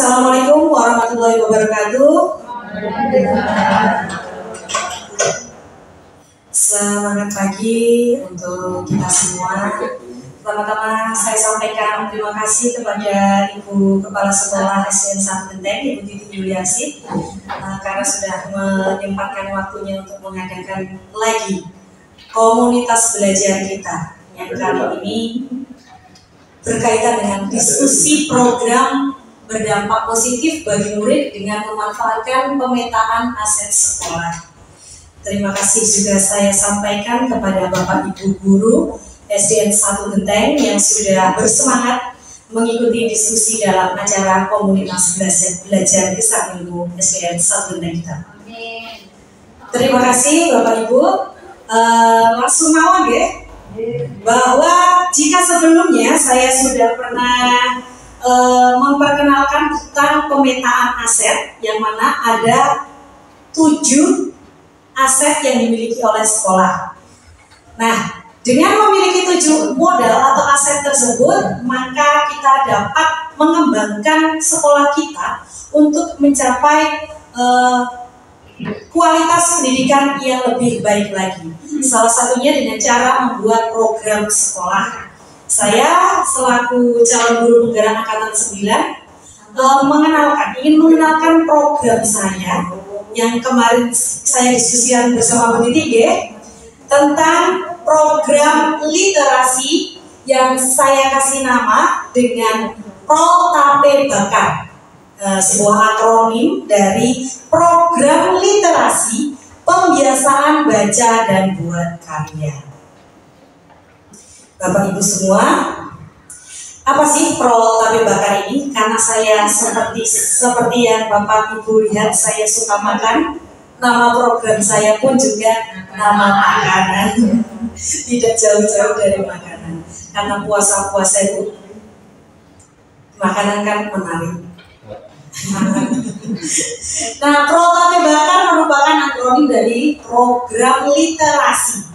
Assalamualaikum warahmatullahi wabarakatuh. Semangat pagi untuk kita semua. Pertama-tama saya sampaikan terima kasih kepada Ibu Kepala Sekolah SDN 1 Genteng, Ibu Titi Yuliarsih, karena sudah menyempatkan waktunya untuk mengadakan lagi komunitas belajar kita yang kali ini berkaitan dengan diskusi program berdampak positif bagi murid dengan memanfaatkan pemetaan aset sekolah. Terima kasih juga saya sampaikan kepada Bapak Ibu Guru SDN 1 Genteng yang sudah bersemangat mengikuti diskusi dalam acara komunitas belajar kisah ilmu SDN 1 Genteng kita. Terima kasih Bapak Ibu. Langsung mawon ya, bahwa jika sebelumnya saya sudah pernah memperkenalkan tentang pemetaan aset, yang mana ada 7 aset yang dimiliki oleh sekolah. Nah, dengan memiliki 7 modal atau aset tersebut, maka kita dapat mengembangkan sekolah kita untuk mencapai kualitas pendidikan yang lebih baik lagi. Salah satunya dengan cara membuat program sekolah. Saya selaku calon guru penggerak angkatan 9 ingin mengenalkan program saya yang kemarin saya diskusikan bersama Bu Titi tentang program literasi yang saya kasih nama dengan Prol-Tape Bakar, sebuah akronim dari program literasi pembiasaan baca dan buat karya. Bapak Ibu semua, apa sih Prol-Tape Bakar ini? Karena saya seperti yang Bapak Ibu lihat, saya suka makan. Nama program saya pun juga nama makanan. Tidak jauh-jauh dari makanan. Karena puasa-puasa itu makanan kan menarik. Nah, Prol-Tape Bakar merupakan akronim dari program literasi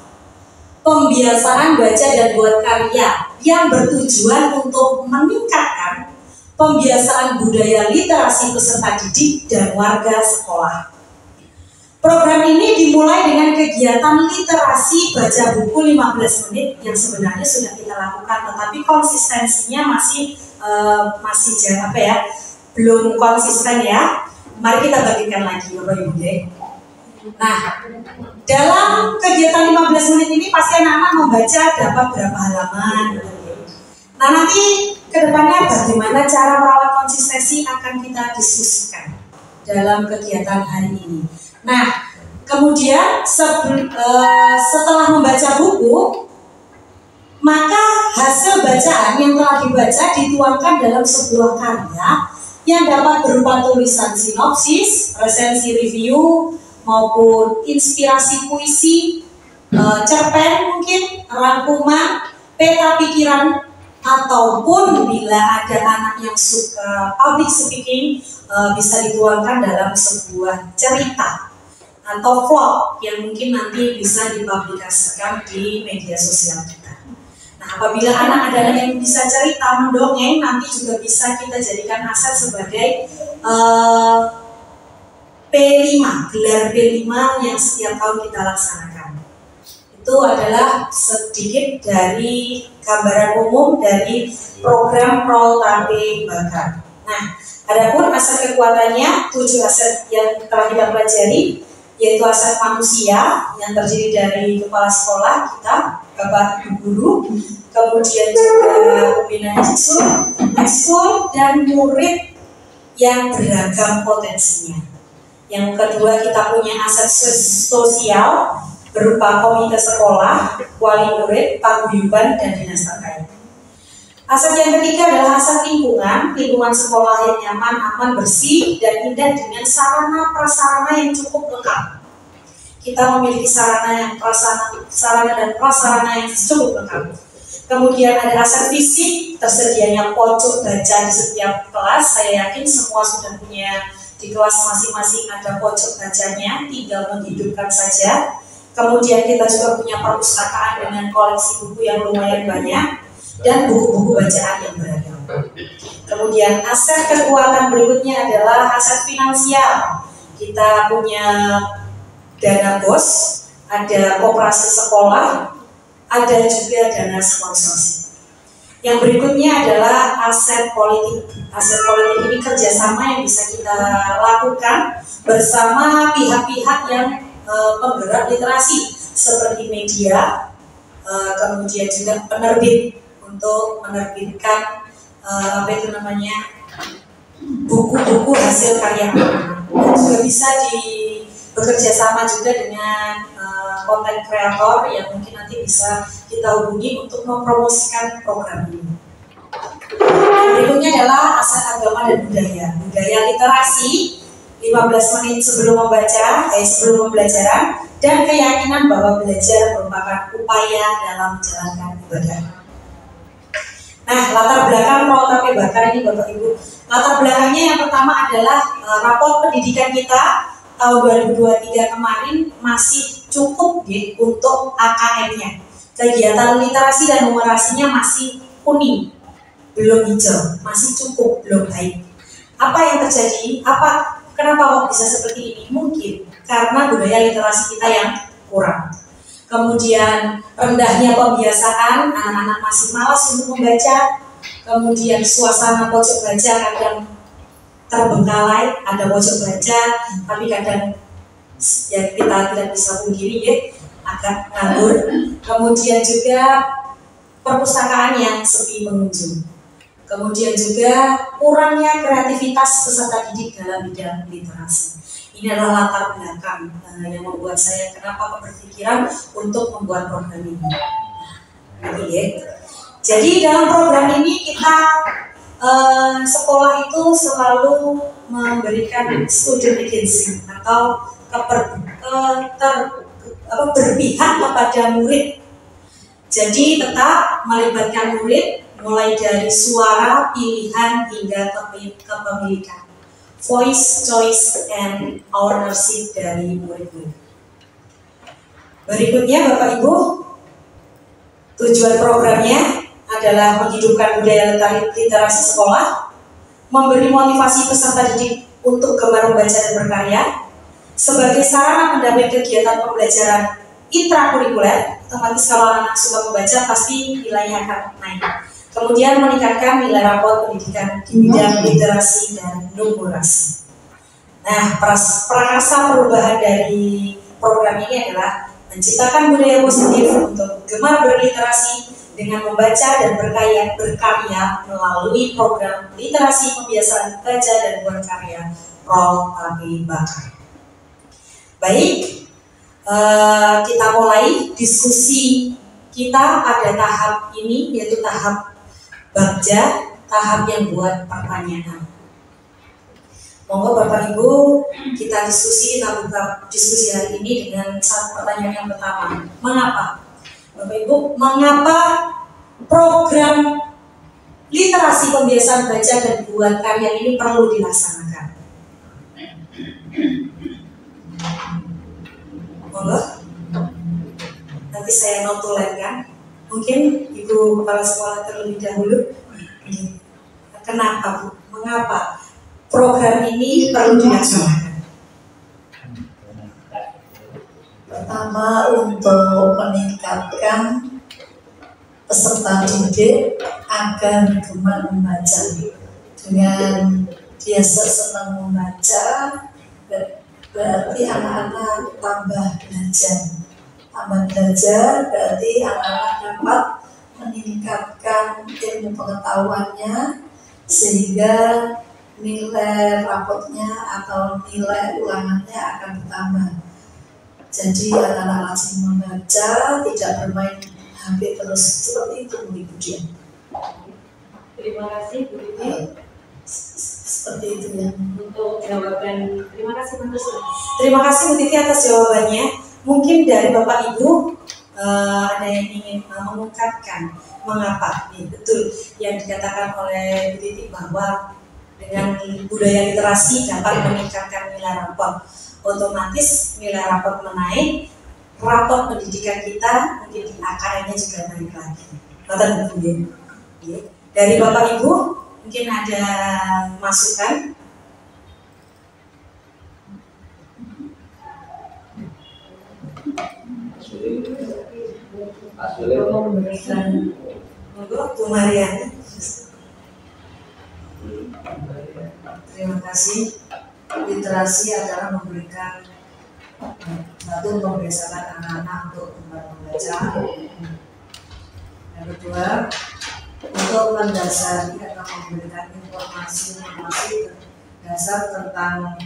pembiasaan baca dan buat karya yang bertujuan untuk meningkatkan pembiasaan budaya literasi peserta didik dan warga sekolah. Program ini dimulai dengan kegiatan literasi baca buku 15 menit yang sebenarnya sudah kita lakukan, tetapi konsistensinya masih belum konsisten ya. Mari kita bagikan lagi Bapak Ibu deh. Nah, dalam kegiatan 15 menit ini pasti anak-anak membaca dapat berapa halaman. Nah, nanti kedepannya bagaimana cara merawat konsistensi akan kita diskusikan dalam kegiatan hari ini. Nah, kemudian setelah membaca buku, maka hasil bacaan yang telah dibaca dituangkan dalam sebuah karya yang dapat berupa tulisan sinopsis, resensi review, maupun inspirasi puisi, cerpen mungkin, rangkuman, peta pikiran, ataupun bila ada anak yang suka public speaking, bisa dituangkan dalam sebuah cerita atau vlog yang mungkin nanti bisa dipublikasikan di media sosial kita. Nah, apabila anak adalah yang bisa cerita, mendongeng, nanti juga bisa kita jadikan aset sebagai P5, gelar P5 yang setiap tahun kita laksanakan. Itu adalah sedikit dari gambaran umum dari program Prol-Tape Bakar. Nah, adapun aset kekuatannya, 7 aset yang telah kita pelajari, yaitu aset manusia yang terdiri dari kepala sekolah kita, Bapak Ibu Guru, kemudian juga pembina ekskul, dan murid yang beragam potensinya. Yang kedua, kita punya aset sosial berupa komite sekolah, wali murid, paguyuban, dan dinas terkait. Aset yang ketiga adalah aset lingkungan sekolah yang nyaman, aman, bersih, dan indah dengan sarana prasarana yang cukup lengkap. Kita memiliki sarana dan prasarana yang cukup lengkap. Kemudian ada aset fisik, tersedianya pojok baca di setiap kelas. Saya yakin semua sudah punya di kelas masing-masing ada pojok bacanya, tinggal menghidupkan saja. Kemudian kita juga punya perpustakaan dengan koleksi buku yang lumayan banyak dan buku-buku bacaan yang beragam. Kemudian aset kekuatan berikutnya adalah aset finansial. Kita punya dana BOS, ada koperasi sekolah, ada juga dana sponsorship. Yang berikutnya adalah aset politik. Aset politik ini kerjasama yang bisa kita lakukan bersama pihak-pihak yang penggerak literasi seperti media, kemudian juga penerbit untuk menerbitkan buku-buku hasil karya anak. Dan juga bisa bekerja sama juga dengan konten kreator yang mungkin nanti bisa kita hubungi untuk mempromosikan program ini. Yang berikutnya adalah aset agama dan budaya. Budaya literasi 15 menit sebelum pembelajaran dan keyakinan bahwa belajar merupakan upaya dalam menjalankan ibadah. Nah, latar belakang Protapé Bakar ini Bapak Ibu. Latar belakangnya yang pertama adalah rapor pendidikan kita tahun 2023 kemarin masih cukup untuk AKM-nya. Kegiatan literasi dan numerasinya masih kuning, belum hijau, masih cukup, belum baik. Apa yang terjadi? Kenapa kok bisa seperti ini? Mungkin karena budaya literasi kita yang kurang. Kemudian rendahnya pembiasaan, anak-anak masih malas untuk membaca. Kemudian suasana pojok baca kadang terbengkalai, ada pojok baca, tapi kadang ya kita tidak bisa pungkiri agak nganggur. Kemudian juga perpustakaan yang sepi pengunjung. Kemudian juga kurangnya kreativitas peserta didik dalam bidang literasi. Ini adalah latar belakang yang membuat saya kenapa berpikiran untuk membuat program ini. Jadi dalam program ini kita sekolah itu selalu memberikan student agency atau berpihak kepada murid. Jadi tetap melibatkan murid mulai dari suara, pilihan hingga kepemilikan. Voice, choice, and ownership dari murid-murid. Berikutnya Bapak Ibu, tujuan programnya adalah menghidupkan budaya literasi sekolah, memberi motivasi peserta didik untuk gemar membaca dan berkarya, sebagai sarana pendamping kegiatan pembelajaran intrakurikuler. Otomatis kalau anak suka membaca pasti nilainya akan naik. Kemudian meningkatkan nilai rapor pendidikan di bidang literasi dan numerasi. Nah, prakarsa perubahan dari program ini adalah menciptakan budaya positif untuk gemar berliterasi dengan membaca dan berkarya melalui program literasi pembiasaan baca dan berkarya Protapé Bakar. Baik, kita mulai diskusi kita pada tahap ini, yaitu tahap Bagja, tahap yang buat pertanyaan. Monggo Bapak Ibu, kita buka diskusi hari ini dengan satu pertanyaan yang pertama. Mengapa? Bapak Ibu, mengapa program literasi pembiasaan baca dan buat karya ini perlu dilaksanakan? Monggo. Nanti saya notulenkan. Mungkin Ibu Kepala Sekolah terlebih dahulu. Kenapa Bu? Mengapa program ini perlu dilaksanakan? Pertama, untuk meningkatkan peserta didik agar gemar membaca. Dengan dia senang membaca, berarti anak-anak tambah belajar. Tambah belajar berarti anak-anak dapat meningkatkan ilmu pengetahuannya sehingga nilai rapotnya atau nilai ulangannya akan bertambah. Jadi anak-anak rajin membaca, tidak bermain HP terus, seperti itu Bu Dian. Terima kasih Bu Dini. Seperti itu ya. Untuk jawaban, terima kasih Bu Titi. Terima kasih Bu Titi atas jawabannya. Mungkin dari Bapak Ibu ada yang ingin mengungkapkan mengapa betul yang dikatakan oleh Bu Titi bahwa dengan budaya literasi dapat meningkatkan nilai rapor. Otomatis nilai rapor menaik, rapor pendidikan kita mungkin di akarnya juga naik lagi. Dari Bapak Ibu Mungkin ada masukan? Memberikan Bu Mariani. Terima kasih. Literasi adalah memberikan satu, membiasakan anak-anak untuk membaca. Yang kedua, untuk mendasari atau memberikan informasi dasar tentang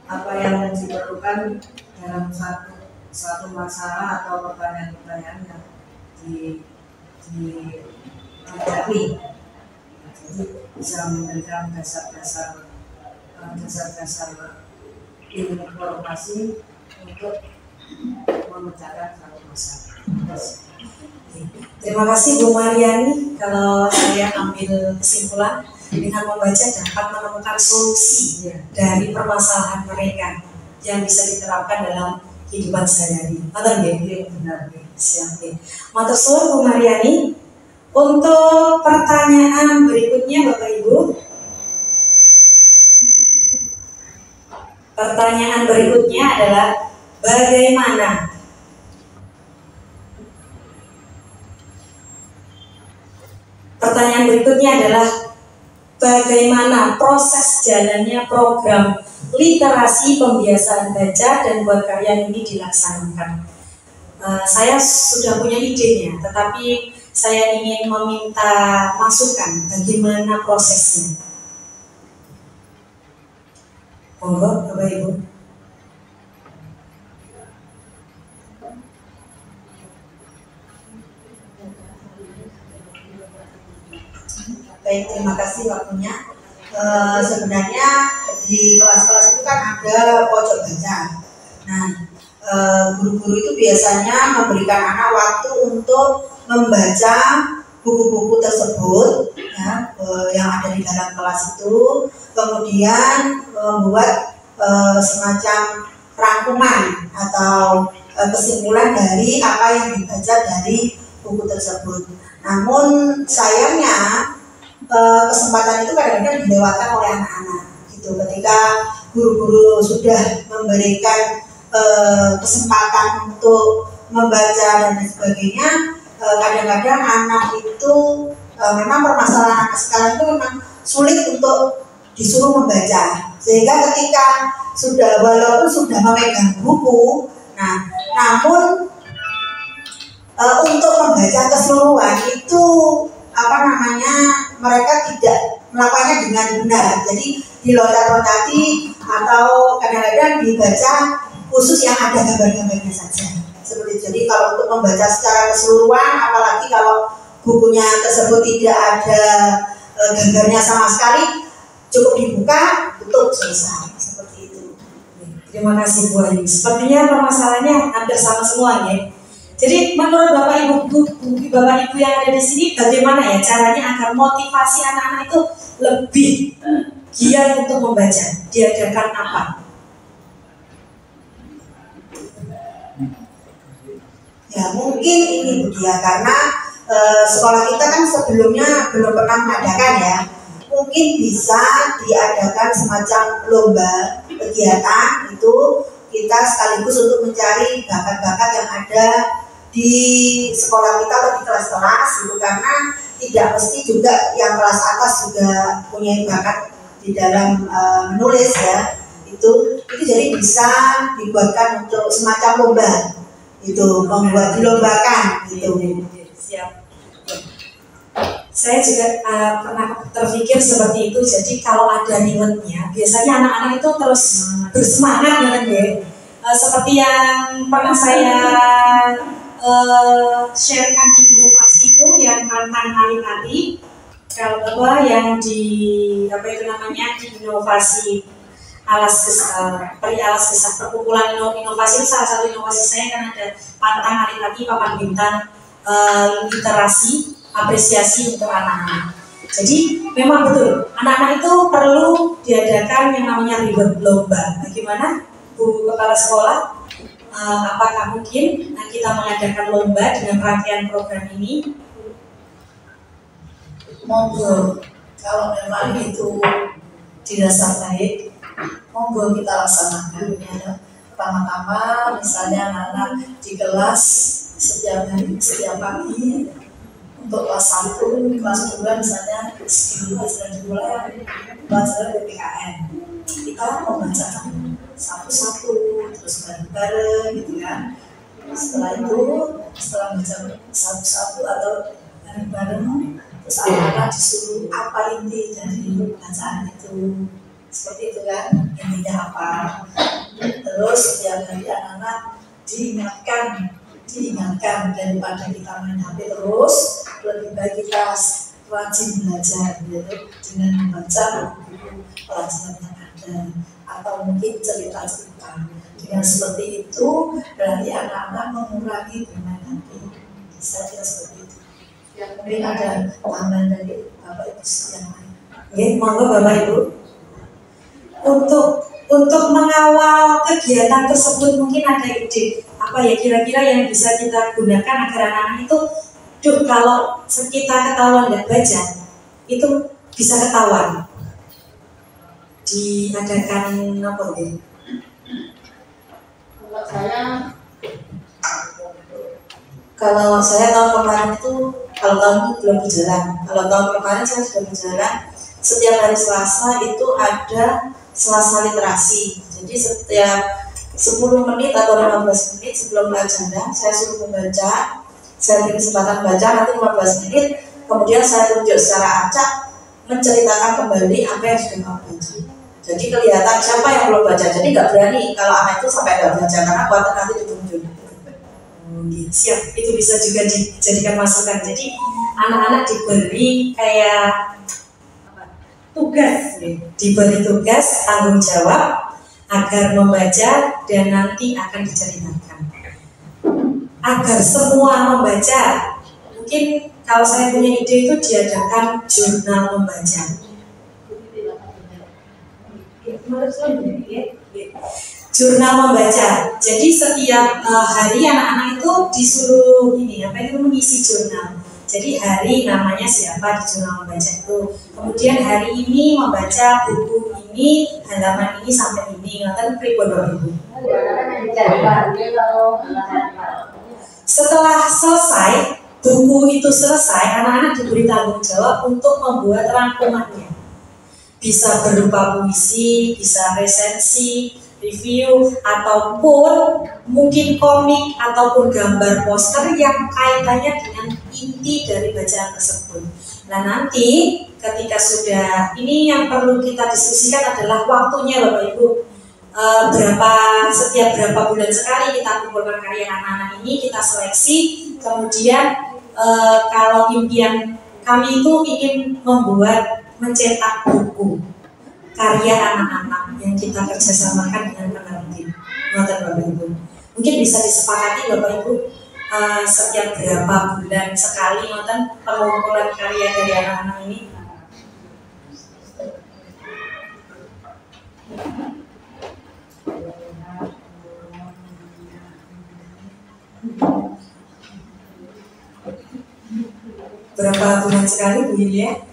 apa yang diperlukan dalam satu masalah atau pertanyaan-pertanyaan yang dihadapi. Jadi bisa memberikan dasar-dasar ilmu informasi untuk memecahkan satu masalah. Terima kasih Bu Mariani. Kalau saya ambil kesimpulan, dengan membaca dapat menemukan solusi dari permasalahan mereka yang bisa diterapkan dalam kehidupan sehari-hari. Matur nggih, benar nggih. Siap nggih. Matur suwun Bu Mariani. Untuk pertanyaan berikutnya Bapak Ibu. Pertanyaan berikutnya adalah bagaimana proses jalannya program literasi pembiasaan baca dan buat karya ini dilaksanakan. Saya sudah punya idenya, tetapi saya ingin meminta masukan bagaimana prosesnya. Monggo Bapak Ibu. Baik, terima kasih waktunya. Sebenarnya di kelas-kelas itu kan ada pojok baca. Nah, guru-guru itu biasanya memberikan anak waktu untuk membaca buku-buku tersebut ya, yang ada di dalam kelas itu, kemudian membuat semacam rangkuman atau kesimpulan dari apa yang dibaca dari buku tersebut. Namun sayangnya kesempatan itu kadang-kadang dilewatkan oleh anak-anak gitu. Ketika guru-guru sudah memberikan kesempatan untuk membaca dan sebagainya, kadang-kadang anak itu memang permasalahan anak sekarang itu memang sulit untuk disuruh membaca, sehingga ketika walaupun sudah memegang buku, namun untuk membaca keseluruhan itu mereka tidak melakukannya dengan benar. Jadi dilontar-lontati atau kadang-kadang dibaca khusus yang ada gambar-gambarnya saja. Seperti itu. Jadi kalau untuk membaca secara keseluruhan, apalagi kalau bukunya tersebut tidak ada gambarnya sama sekali, cukup dibuka, tutup, selesai. Seperti itu. Terima kasih Bu Ayu. Sepertinya permasalahannya hampir sama semua ya. Jadi menurut Bapak Ibu yang ada di sini, bagaimana ya caranya agar motivasi anak-anak itu lebih giat untuk membaca? Diadakan apa? Ya mungkin ini Bu Dia, karena sekolah kita kan sebelumnya belum pernah mengadakan ya. Mungkin bisa diadakan semacam lomba kegiatan itu, kita sekaligus untuk mencari bakat-bakat yang ada di sekolah kita atau di kelas-kelas gitu, karena tidak mesti juga yang kelas atas juga punya bakat di dalam menulis ya. Itu jadi bisa dibuatkan untuk semacam lomba itu, membuat dilombakan gitu. Siap. Saya juga pernah terpikir seperti itu. Jadi kalau ada rewardnya, biasanya anak-anak itu terus bersemangat ya kan ya. Seperti yang pernah saya sharekan di inovasi itu, yang mantan alih-alih kalau yang di di inovasi peri alas gesah perkumpulan inovasi, salah satu inovasi saya kan ada pantang alih-alih papan bintang literasi apresiasi untuk anak-anak. Jadi memang betul anak-anak itu perlu diadakan yang namanya reward lomba. Bagaimana Bu Kepala Sekolah? Apakah mungkin kita mengadakan lomba dengan rangkaian program ini? monggo kalau memang itu dirasa baik, monggo kita laksanakan ya. Pertama-tama misalnya anak-anak di kelas setiap hari, setiap pagi untuk kelas 1, kelas 2 misalnya sebelum sudah dimulai pelajaran PPKN, kita membacakan satu-satu terus bareng-bareng gitu kan. Setelah itu, setelah baca satu-satu atau bareng-bareng, terus anak-anak disuruh apa inti dari bacaan itu, seperti itu kan, intinya apa. Terus setiap hari anak-anak diingatkan daripada kita main HP terus, lebih baik kita rajin belajar dengan membaca buku pelajaran yang ada atau mungkin cerita-cerita. Dengan seperti itu berarti anak-anak mengurangi bermain HP. Saya kira seperti itu. Yang mungkin ada tambahan dari Bapak Ibu yang lain. Oke, monggo Bapak Ibu. Untuk mengawal kegiatan tersebut mungkin ada ide apa ya kira-kira yang bisa kita gunakan agar anak-anak itu, kalau kita ketahuan nggak baca, itu bisa ketahuan. Diadakan apa ya? Kalau saya tahun kemarin itu, kalau tahun ini belum berjalan. Kalau tahun kemarin saya sudah berjalan. Setiap hari Selasa itu ada Selasa literasi. Jadi setiap 10 menit atau 15 menit sebelum pelajaran saya suruh membaca. Saya beri kesempatan baca nanti 15 menit. Kemudian saya tunjuk secara acak menceritakan kembali apa yang sudah kamu baca. Jadi kelihatan siapa yang belum baca. Jadi nggak berani kalau anak itu sampai nggak baca karena khawatir nanti ditunjuk. Siap, itu bisa juga dijadikan masukan. Jadi anak-anak diberi kayak tugas, diberi tugas tanggung jawab agar membaca dan nanti akan diceritakan. Agar semua membaca, mungkin kalau saya punya ide itu diadakan jurnal membaca. Jurnal membaca. Jadi setiap hari anak-anak itu disuruh mengisi jurnal. Jadi hari namanya siapa di jurnal membaca itu. Kemudian hari ini membaca buku ini, halaman ini sampai ini. Ngoten pripun Bapak Ibu? Setelah selesai, buku itu selesai, anak-anak diberi tanggung jawab untuk membuat rangkumannya. Bisa berupa puisi, bisa resensi, review, ataupun mungkin komik ataupun gambar poster yang kaitannya dengan inti dari bacaan tersebut. Nah nanti ketika sudah, ini yang perlu kita diskusikan adalah waktunya Bapak Ibu. Setiap berapa bulan sekali kita kumpulkan karya anak-anak ini, kita seleksi. Kemudian kalau impian kami itu ingin mencetak buku karya anak-anak yang kita kerjasamakan dengan penerbit. Ngoten Bapak Ibu. Mungkin bisa disepakati Bapak Ibu setiap berapa bulan sekali ngoten pengumpulan karya dari anak-anak ini. Berapa bulan sekali Bu Yulia?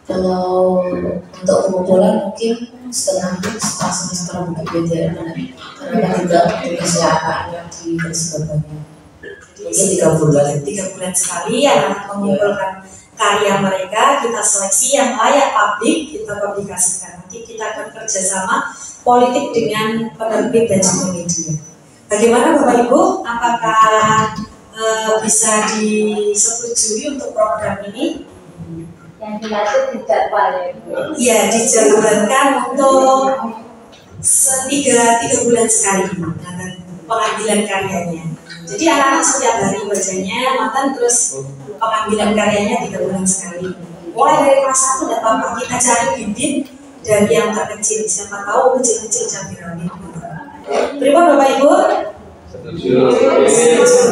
Kalau untuk pengumpulan mungkin setengah semester mungkin beda karena juga tugasnya anak-anak di sebagainya. Mungkin 3 bulan sekali ya mengumpulkan karya mereka, kita seleksi yang layak publik, kita publikasikan. Nanti kita akan kerjasama politik dengan penerbit dan juga media. Bagaimana Bapak Ibu? Apakah bisa disetujui untuk program ini? Yang dilatih dijadwal ya? Iya, dijadwalkan untuk 3 bulan sekali pengambilan karyanya. Jadi anak-anak setiap hari bacanya, terus pengambilan karyanya 3 bulan sekali. Mulai dari kelas 1 dan apa kita cari bibit dari yang terkecil, siapa tahu kecil-kecil campur. Terima Bapak Ibu.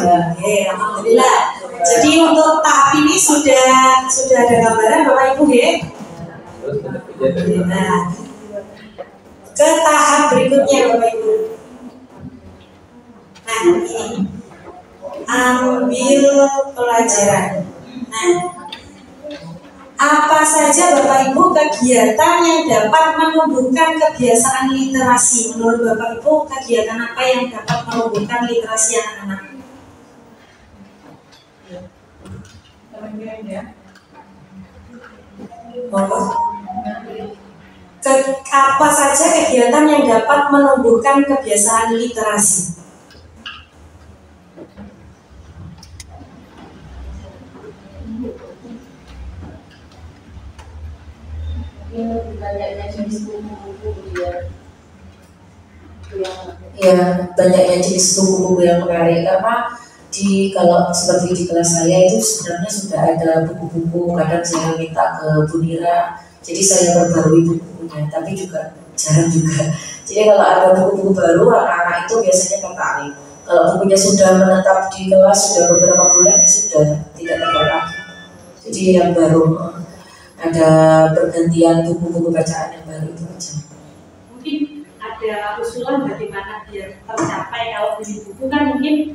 Oke, alhamdulillah. Jadi untuk tahap ini sudah ada gambaran Bapak Ibu ya. Nah, ke tahap berikutnya Bapak Ibu. Nah ini ambil pelajaran. Nah, Apa saja Bapak Ibu kegiatan yang dapat menumbuhkan kebiasaan literasi? Menurut Bapak Ibu, kegiatan apa yang dapat menumbuhkan literasi anak-anak? Apa saja kegiatan yang dapat menumbuhkan kebiasaan literasi? Banyaknya jenis buku-buku dia. Ya, banyaknya jenis buku-buku yang menarik karena kalau seperti di kelas saya itu sebenarnya sudah ada buku-buku, kadang saya minta ke Bu Nira, jadi saya perbarui bukunya, tapi juga jarang juga. Jadi kalau ada buku-buku baru, anak-anak itu biasanya tertarik. Kalau bukunya sudah menetap di kelas sudah beberapa bulan, ya sudah tidak tertarik lagi. Jadi yang baru ada pergantian buku-buku bacaan yang baru itu aja. Mungkin ada usulan bagaimana biar tercapai. Kalau beli buku kan mungkin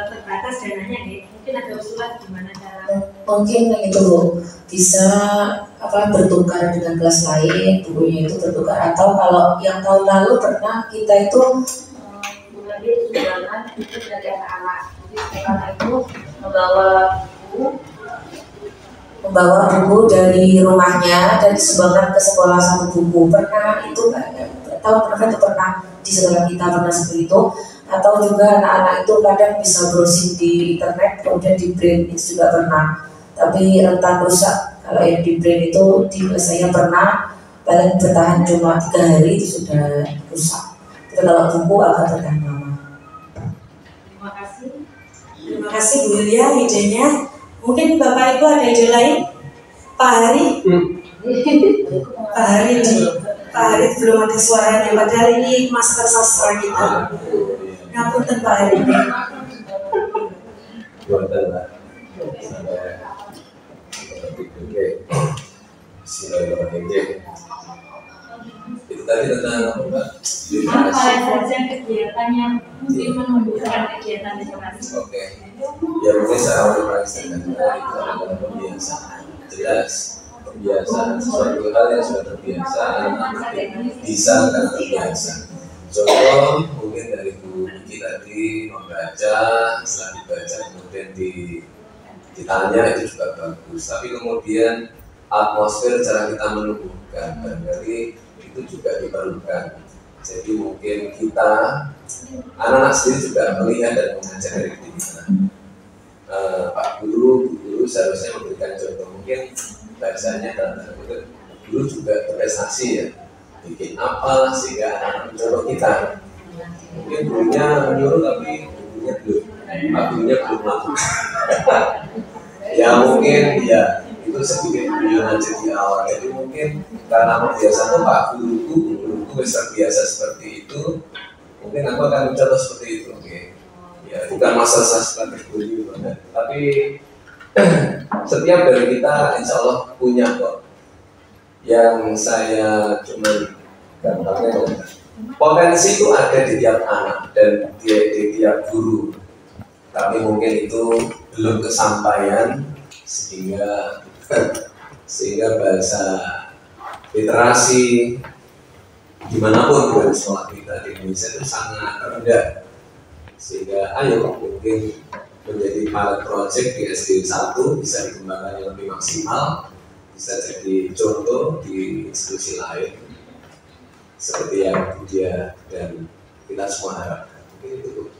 terbatas dananya ya. Mungkin ada usulan gimana cara? Mungkin itu bisa bertukar dengan kelas lain, bukunya itu bertukar, atau kalau yang tahun lalu pernah kita itu Mulai sumbangan itu dari anak-anak. Jadi anak itu membawa buku dari rumahnya dan disumbangkan ke sekolah satu buku. Pernah itu pernah di sekolah kita pernah seperti itu. Atau juga anak-anak itu kadang bisa browsing di internet kemudian di print, itu juga pernah. Tapi rentan rusak. Kalau yang di print itu di kelas saya pernah paling bertahan cuma 3 hari itu sudah rusak. Itu kalau buku akan bertahan lama. Terima kasih Bu Yulia idenya. Mungkin Bapak Ibu ada ide lain? Pak Hari? Pak Hari belum ada suaranya, padahal ini master sastra kita. Ngapunten Pak Hari. Buatan Pak. Oke. Bismillahirrahmanirrahim. Itu tadi tentang apa Pak? Apa saja kegiatan yang mungkin menumbuhkan kegiatan literasi? Oke. Ya mungkin saya awal merasakan itu adalah pembiasaan. Jelas pembiasaan sesuatu hal yang sudah terbiasa bisa akan terbiasa. Contoh mungkin dari Bu Niki tadi membaca, setelah dibaca kemudian ditanya itu juga bagus. Tapi kemudian atmosfer cara kita menumbuhkan barangkali itu juga diperlukan. Jadi mungkin kita anak-anak sendiri juga melihat dan mengajar dari kita. Pak Guru, Bu Guru seharusnya memberikan contoh. Mungkin bahasanya dalam tanda kutip guru juga berprestasi ya, bikin apa sehingga anak-anak mencontoh kita. Mungkin gurunya menyuruh tapi gurunya belum, Pak Gurunya belum melakukan. Ya mungkin ya itu sedikit guyonan di awal. Jadi mungkin karena membiasakan Pak guruku terbiasa seperti itu, mungkin aku akan mencontoh seperti itu. Oke. Ya, bukan masalah sastra tersebut, tapi setiap dari kita insya Allah punya kok. Yang saya cuma gampangnya potensi itu ada di tiap anak dan di tiap guru, tapi mungkin itu belum kesampaian sehingga bahasa literasi dimanapun di sekolah kita di Indonesia itu sangat rendah. Sehingga ayo mungkin menjadi pilot project di SD 1 bisa dikembangkan yang lebih maksimal, bisa jadi contoh di institusi lain seperti yang dia dan kita semua harapkan. Mungkin itu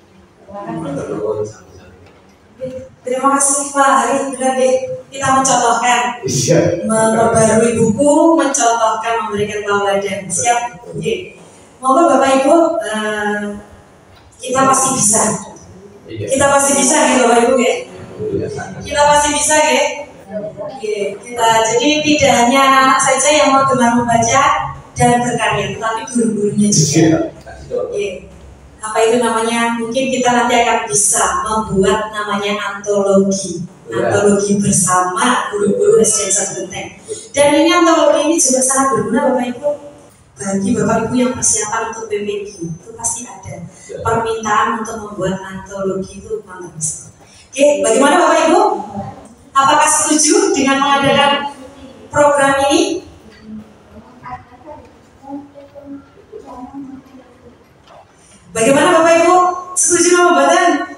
Terima kasih Pak Hari, benar deh kita mencontohkan, memperbarui buku, mencontohkan, memberikan tauladan. Siap? Oke. Moga Bapak Ibu kita pasti bisa. Kita pasti bisa gitu Bapak Ibu ya. Kita pasti bisa ya. Kita jadi tidak hanya anak-anak saja yang mau gemar membaca dan berkarya, tetapi guru-gurunya juga. Apa itu namanya? Mungkin kita nanti akan bisa membuat namanya antologi bersama guru-guru SD Genteng. Dan ini antologi ini juga sangat berguna Bapak Ibu. Bagi Bapak Ibu yang persiapan untuk PPG itu pasti ada permintaan untuk membuat antologi itu mantap. Oke, bagaimana Bapak Ibu? Apakah setuju dengan mengadakan program ini? Bagaimana Bapak Ibu? Setuju sama badan?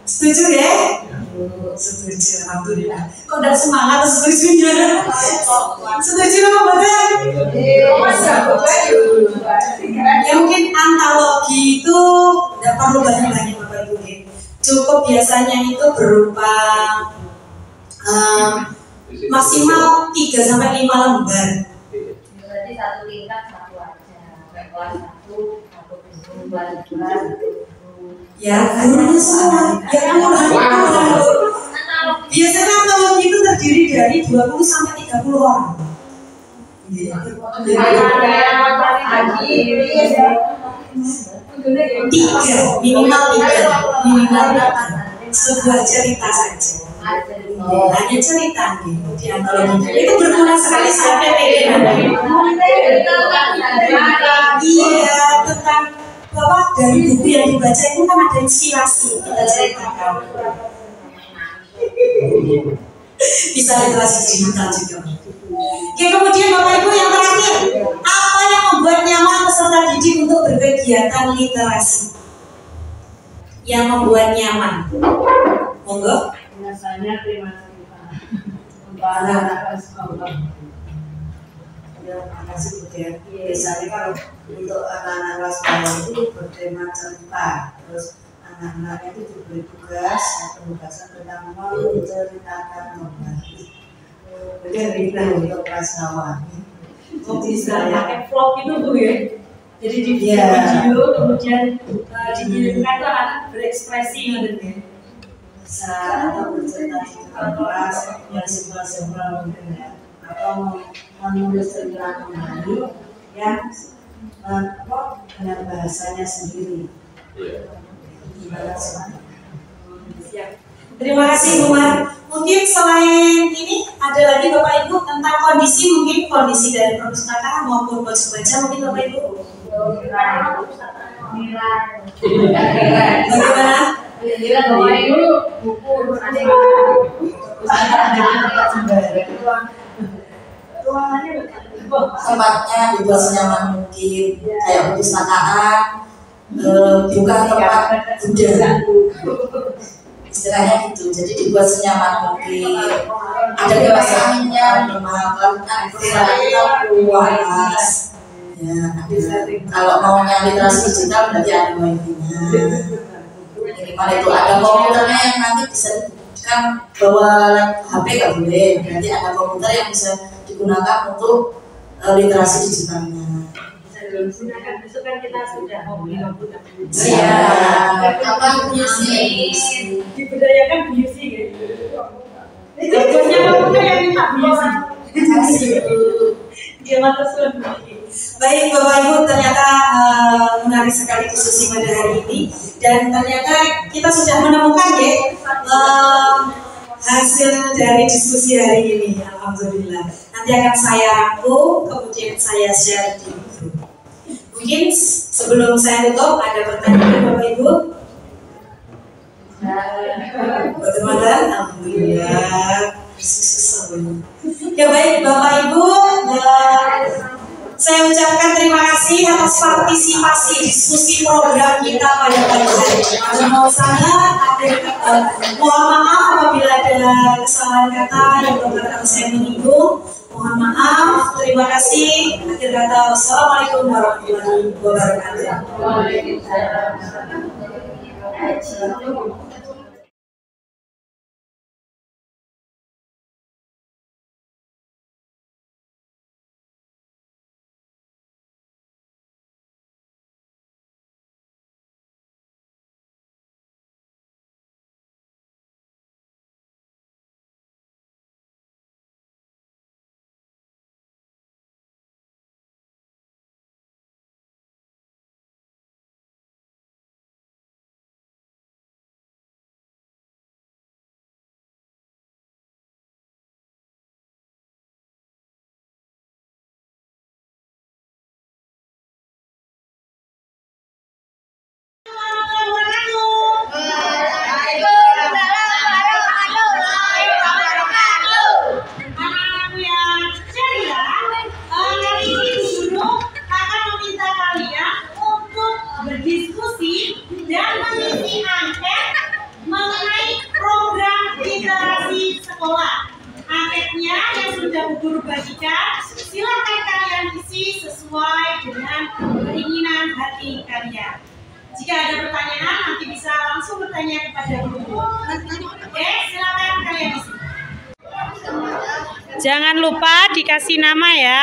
Setuju ya? Setuju, alhamdulillah. Kok udah semangat setujunya? Setuju sama badan? Ya mungkin antologi itu tidak perlu banyak-banyak Bapak Ibu ya. Cukup biasanya itu berupa maksimal 3 sampai 5 lembar. Berarti satu tingkat satu aja. Kelas 1 kelas 2. Ya, gurunya semua. Ya, biasanya antologi itu terdiri dari 20 sampai 30 orang. Minimal tiga, sebuah cerita saja. Hanya cerita gitu di antologi. Itu berguna sekali sampai iya, tentang bahwa dari buku yang dibaca itu kan ada inspirasi kita ceritakan. Bisa literasi digital juga. Oke, kemudian Bapak Ibu yang terakhir, apa yang membuat nyaman peserta didik untuk berkegiatan literasi? Yang membuat nyaman, monggo. Biasanya terima cerita untuk anak-anak sekolah. Ya, makasih Bu ya. Biasanya kalau untuk anak-anak kelas bawah itu bertema cerita, terus anak-anaknya itu diberi tugas, penugasan tentang menceritakan kembali. Jadi kita untuk kelas bawah. Kok bisa pakai vlog itu Bu ya? Jadi di video kemudian dikirimkan ke anak berekspresi gitu ya. Bisa atau bercerita di depan kelas yang simpel-simpel mungkin ya, atau menulis cerita kembali yang dengan bahasanya sendiri. Gimana sih? Terima kasih Bu Mar. Mungkin selain ini ada lagi Bapak Ibu tentang kondisi, mungkin kondisi dari perpustakaan maupun pojok baca mungkin Bapak Ibu. Bagaimana? Tempatnya dibuat senyaman mungkin, kayak perpustakaan, bukan tempat budaya, istilahnya gitu. Jadi dibuat senyaman mungkin, ada kipas anginnya, memaafkan kita luas. Ya, kalau maunya literasi digital berarti ada wifi-nya. Minimal itu ada komputernya yang nanti bisa kan bawa HP nggak boleh, berarti ada komputer yang bisa digunakan untuk literasi digitalnya. Gunakan besok kan kita sudah hobi komputer. Iya, apa music? Dibudayakan music ya. Tugasnya komputer yang minta music. Dia matur Baik Bapak Ibu, ternyata menarik sekali diskusi pada hari ini, dan ternyata kita sudah menemukan ya hasil dari diskusi hari ini. Alhamdulillah. Nanti akan saya rangkum, kemudian saya share di grup. Mungkin sebelum saya tutup ada pertanyaan Bapak Ibu? Bagaimana? Alhamdulillah. Ya baik Bapak Ibu, saya ucapkan terima kasih atas partisipasi diskusi program kita pada pagi hari ini. Mohon maaf apabila ada kesalahan kata yang berkata saya menyinggung. Mohon maaf. Terima kasih. Akhir kata, wassalamualaikum warahmatullahi wabarakatuh. diskusi dan mengisi angket mengenai program literasi sekolah. Angketnya yang sudah guru bagikan, silakan kalian isi sesuai dengan keinginan hati kalian. Jika ada pertanyaan, nanti bisa langsung bertanya kepada guru. Oke, silakan kalian isi. Jangan lupa dikasih nama ya.